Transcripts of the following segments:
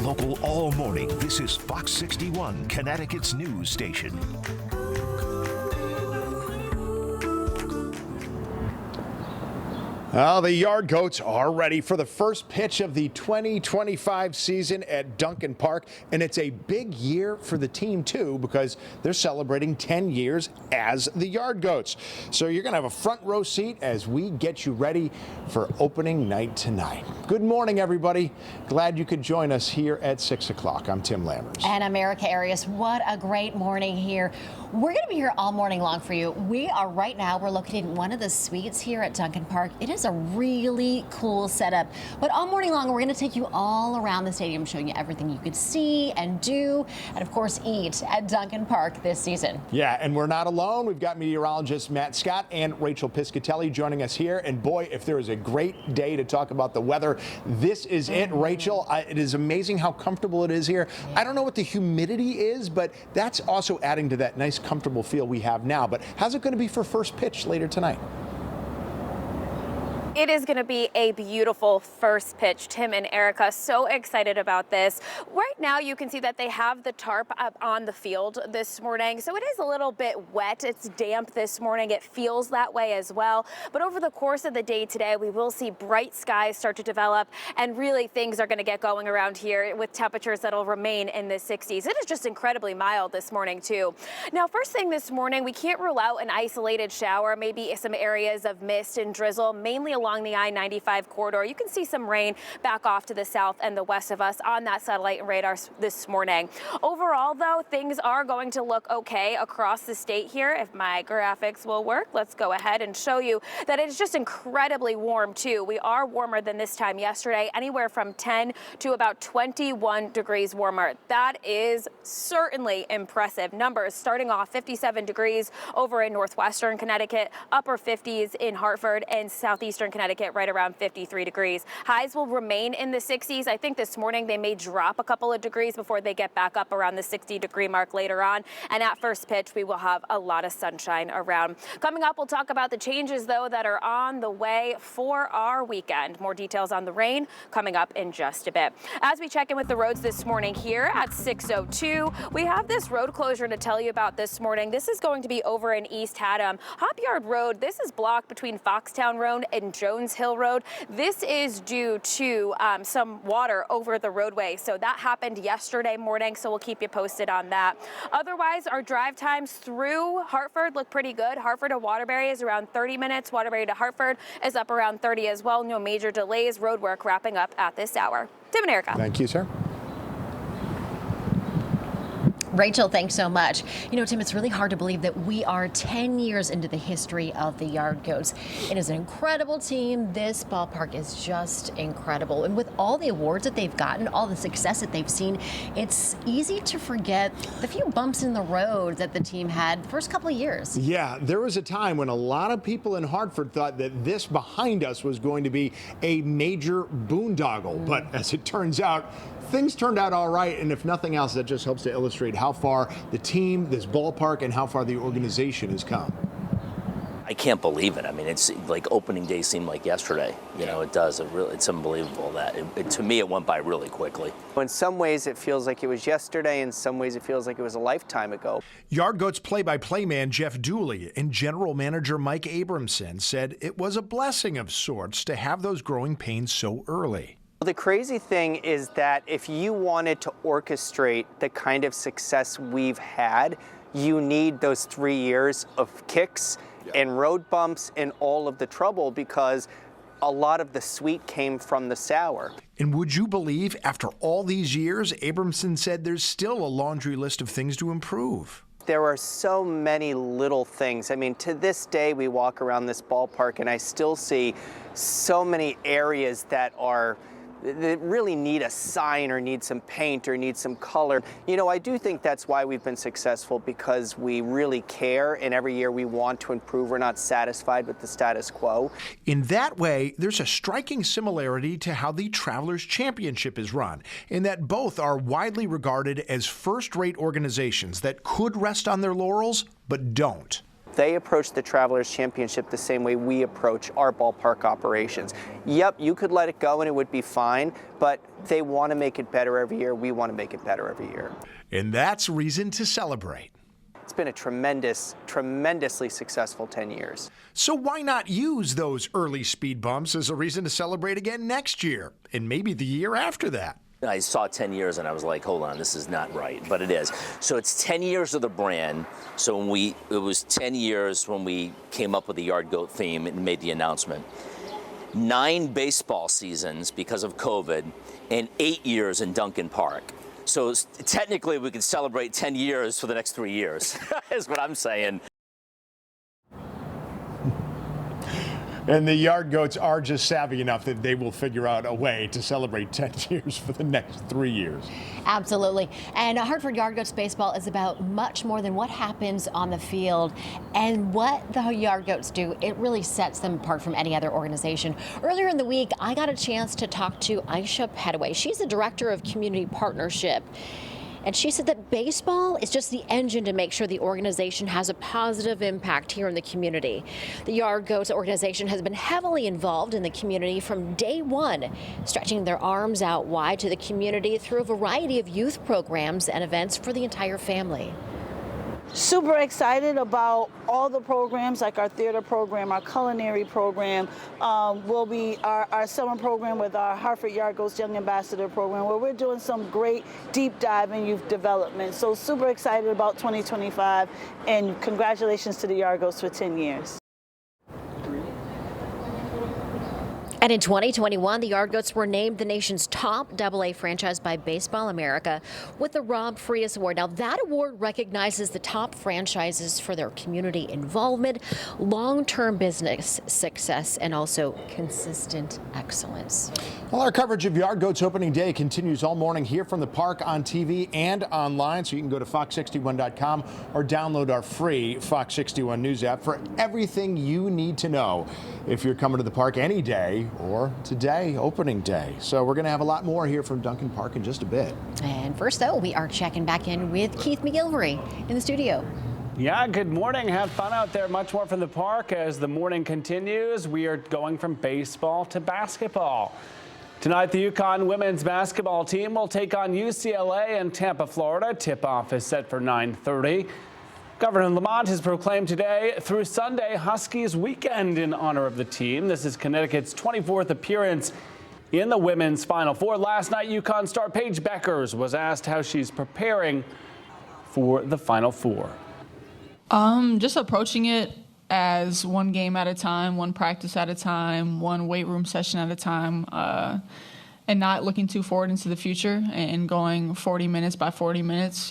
Local all morning. This is Fox 61, Connecticut's news station. Well, the Yard Goats are ready for the first pitch of the 2025 season at Duncan Park, and it's a big year for the team, too, because they're celebrating 10 years as the Yard Goats. So you're going to have a front row seat as we get you ready for opening night tonight. Good morning, everybody. Glad you could join us here at 6 o'clock. I'm Tim Lammers. And America Arias, what a great morning here. We're going to be here all morning long for you. We're located in one of the suites here at Duncan Park. It is a really cool setup. But all morning long, we're going to take you all around the stadium, showing you everything you could see and do, and of course, eat at Duncan Park this season. Yeah, and we're not alone. We've got meteorologist Matt Scott and Rachel Piscatelli joining us here. And boy, if there is a great day to talk about the weather, this is it, Rachel. It is amazing how comfortable it is here. Yeah. I don't know what the humidity is, but that's also adding to that nice, comfortable feel we have now. But how's it going to be for first pitch later tonight? It is going to be a beautiful first pitch. Tim and Erica, so excited about this. Right now, you can see that they have the tarp up on the field this morning, so it is a little bit wet. It's damp this morning. It feels that way as well. But over the course of the day today, we will see bright skies start to develop, and really things are going to get going around here with temperatures that will remain in the 60s. It is just incredibly mild this morning, too. Now, first thing this morning, we can't rule out an isolated shower, maybe some areas of mist and drizzle, mainly along the I-95 corridor. You can see some rain back off to the south and the west of us on that satellite and radar this morning. Overall, though, things are going to look okay across the state here. If my graphics will work, let's go ahead and show you that it's just incredibly warm, too. We are warmer than this time yesterday, anywhere from 10 to about 21 degrees warmer. That is certainly impressive numbers, starting off 57 degrees over in northwestern Connecticut, upper 50s in Hartford, and southeastern Connecticut right around 53 degrees. Highs will remain in the 60s. I think this morning they may drop a couple of degrees before they get back up around the 60-degree mark later on. And at first pitch, we will have a lot of sunshine around. Coming up, we'll talk about the changes, though, that are on the way for our weekend. More details on the rain coming up in just a bit. As we check in with the roads this morning here at 6:02, we have this road closure to tell you about this morning. This is going to be over in East Haddam. Hop Yard Road, this is blocked between Foxtown Road and Jones Hill Road. This is due to some water over the roadway. So that happened yesterday morning, so we'll keep you posted on that. Otherwise, our drive times through Hartford look pretty good. Hartford to Waterbury is around 30 minutes. Waterbury to Hartford is up around 30 as well. No major delays. Road work wrapping up at this hour. Tim and Erica. Thank you, sir. Rachel, thanks so much. You know, Tim, it's really hard to believe that we are 10 years into the history of the Yard Goats. It is an incredible team. This ballpark is just incredible. And with all the awards that they've gotten, all the success that they've seen, it's easy to forget the few bumps in the road that the team had the first couple of years. Yeah, there was a time when a lot of people in Hartford thought that this behind us was going to be a major boondoggle. But as it turns out, things turned out all right, and if nothing else, that just helps to illustrate how far the team, this ballpark, and how far the organization has come. I can't believe it. I mean, it's like opening day seemed like yesterday. You know, it does. It's unbelievable that to me it went by really quickly. In some ways, it feels like it was yesterday. In some ways, it feels like it was a lifetime ago. Yard Goats play-by-play man Jeff Dooley and general manager Mike Abramson said it was a blessing of sorts to have those growing pains so early. The crazy thing is that if you wanted to orchestrate the kind of success we've had, you need those 3 years of kicks and road bumps and all of the trouble, because a lot of the sweet came from the sour. And would you believe, after all these years, Abramson said there's still a laundry list of things to improve. There are so many little things. I mean, to this day, we walk around this ballpark and I still see so many areas that really need a sign or need some paint or need some color. You know, I do think that's why we've been successful, because we really care, and every year we want to improve. We're not satisfied with the status quo. In that way, there's a striking similarity to how the Travelers Championship is run, in that both are widely regarded as first-rate organizations that could rest on their laurels, but don't. They approach the Travelers Championship the same way we approach our ballpark operations. Yep, you could let it go and it would be fine, but they want to make it better every year. We want to make it better every year. And that's reason to celebrate. It's been a tremendously successful 10 years. So why not use those early speed bumps as a reason to celebrate again next year and maybe the year after that? I saw 10 years and I was like, hold on, this is not right, but it is. So it's 10 years of the brand. So it was 10 years when we came up with the Yard Goat theme and made the announcement. 9 baseball seasons because of COVID and 8 years in Duncan Park. So technically we could celebrate 10 years for the next 3 years, is what I'm saying. And the Yard Goats are just savvy enough that they will figure out a way to celebrate 10 years for the next 3 years. Absolutely. And Hartford Yard Goats baseball is about much more than what happens on the field and what the Yard Goats do. It really sets them apart from any other organization. Earlier in the week, I got a chance to talk to Aisha Petaway. She's the director of community partnership. And she said that baseball is just the engine to make sure the organization has a positive impact here in the community. The Yard Goats organization has been heavily involved in the community from day one, stretching their arms out wide to the community through a variety of youth programs and events for the entire family. Super excited about all the programs, like our theater program, our culinary program, will be our summer program with our Hartford Yard Goats Young Ambassador program, where we're doing some great deep dive in youth development. So super excited about 2025, and congratulations to the Yard Goats for 10 years. And in 2021, the Yard Goats were named the nation's top AA franchise by Baseball America with the Rob Frias Award. Now, that award recognizes the top franchises for their community involvement, long-term business success, and also consistent excellence. Well, our coverage of Yard Goats opening day continues all morning here from the park on TV and online, so you can go to fox61.com or download our free Fox 61 News app for everything you need to know if you're coming to the park any day or today, opening day. So we're going to have a lot more here from Duncan Park in just a bit. And first, though, we are checking back in with Keith McGilvery in the studio. Yeah, good morning. Have fun out there. Much more from the park as the morning continues. We are going from baseball to basketball. Tonight, the UConn women's basketball team will take on UCLA in Tampa, Florida. Tip-off is set for 9:30. Governor Lamont has proclaimed today through Sunday Huskies weekend in honor of the team. This is Connecticut's 24th appearance in the women's Final Four. Last night, UConn star Paige Beckers was asked how she's preparing for the Final Four. Just approaching it as one game at a time, one practice at a time, one weight room session at a time, and not looking too forward into the future and going 40 minutes by 40 minutes.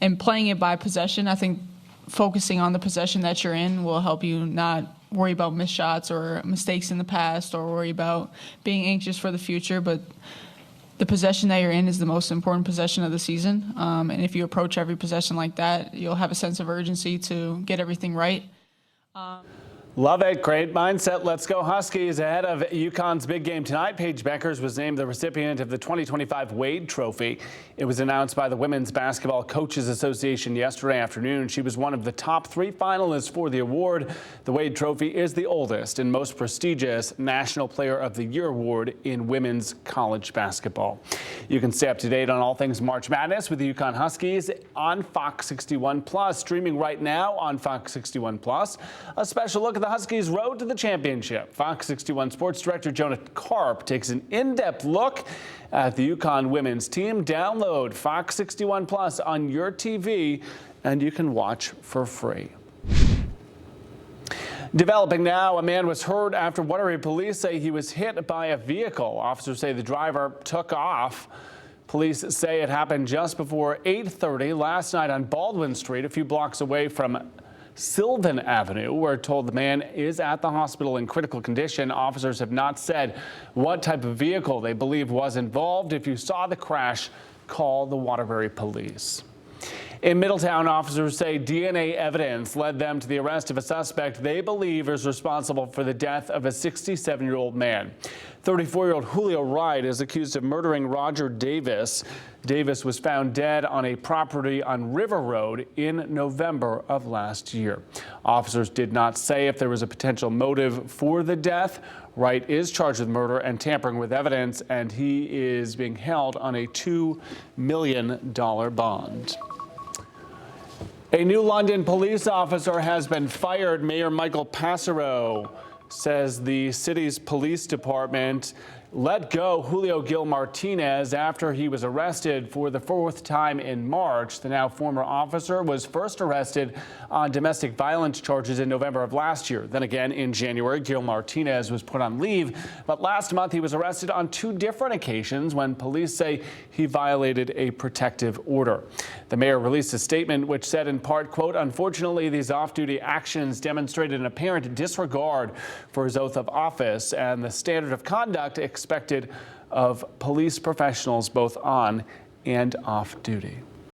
And playing it by possession. I think focusing on the possession that you're in will help you not worry about missed shots or mistakes in the past or worry about being anxious for the future. But the possession that you're in is the most important possession of the season. And if you approach every possession like that, you'll have a sense of urgency to get everything right. Love it. Great mindset. Let's go Huskies. Ahead of UConn's big game tonight, Paige Beckers was named the recipient of the 2025 Wade Trophy. It was announced by the Women's Basketball Coaches Association yesterday afternoon. She was one of the top 3 finalists for the award. The Wade Trophy is the oldest and most prestigious National Player of the Year award in women's college basketball. You can stay up to date on all things March Madness with the UConn Huskies on Fox 61 Plus, streaming right now on Fox 61 Plus. A special look at the Huskies' road to the championship. Fox 61 Sports Director Jonah Karp takes an in-depth look at the UConn women's team. Download Fox 61 Plus on your TV, and you can watch for free. Developing now, a man was hurt after Waterbury police say he was hit by a vehicle. Officers say the driver took off. Police say it happened just before 8:30 last night on Baldwin Street, a few blocks away from Sylvan Avenue. We're told the man is at the hospital in critical condition. Officers have not said what type of vehicle they believe was involved. If you saw the crash, call the Waterbury police. In Middletown, officers say DNA evidence led them to the arrest of a suspect they believe is responsible for the death of a 67-year-old man. 34-year-old Julio Wright is accused of murdering Roger Davis. Davis was found dead on a property on River Road in November of last year. Officers did not say if there was a potential motive for the death. Wright is charged with murder and tampering with evidence, and he is being held on a $2 million bond. A new London police officer has been fired. Mayor Michael Passero says the city's police department let go Julio Gil Martinez after he was arrested for the fourth time in March. The now former officer was first arrested on domestic violence charges in November of last year. Then again in January, Gil Martinez was put on leave. But last month he was arrested on 2 different occasions when police say he violated a protective order. The mayor released a statement which said in part, quote, "Unfortunately, these off-duty actions demonstrated an apparent disregard for his oath of office and the standard of conduct expected of police professionals both on and off duty."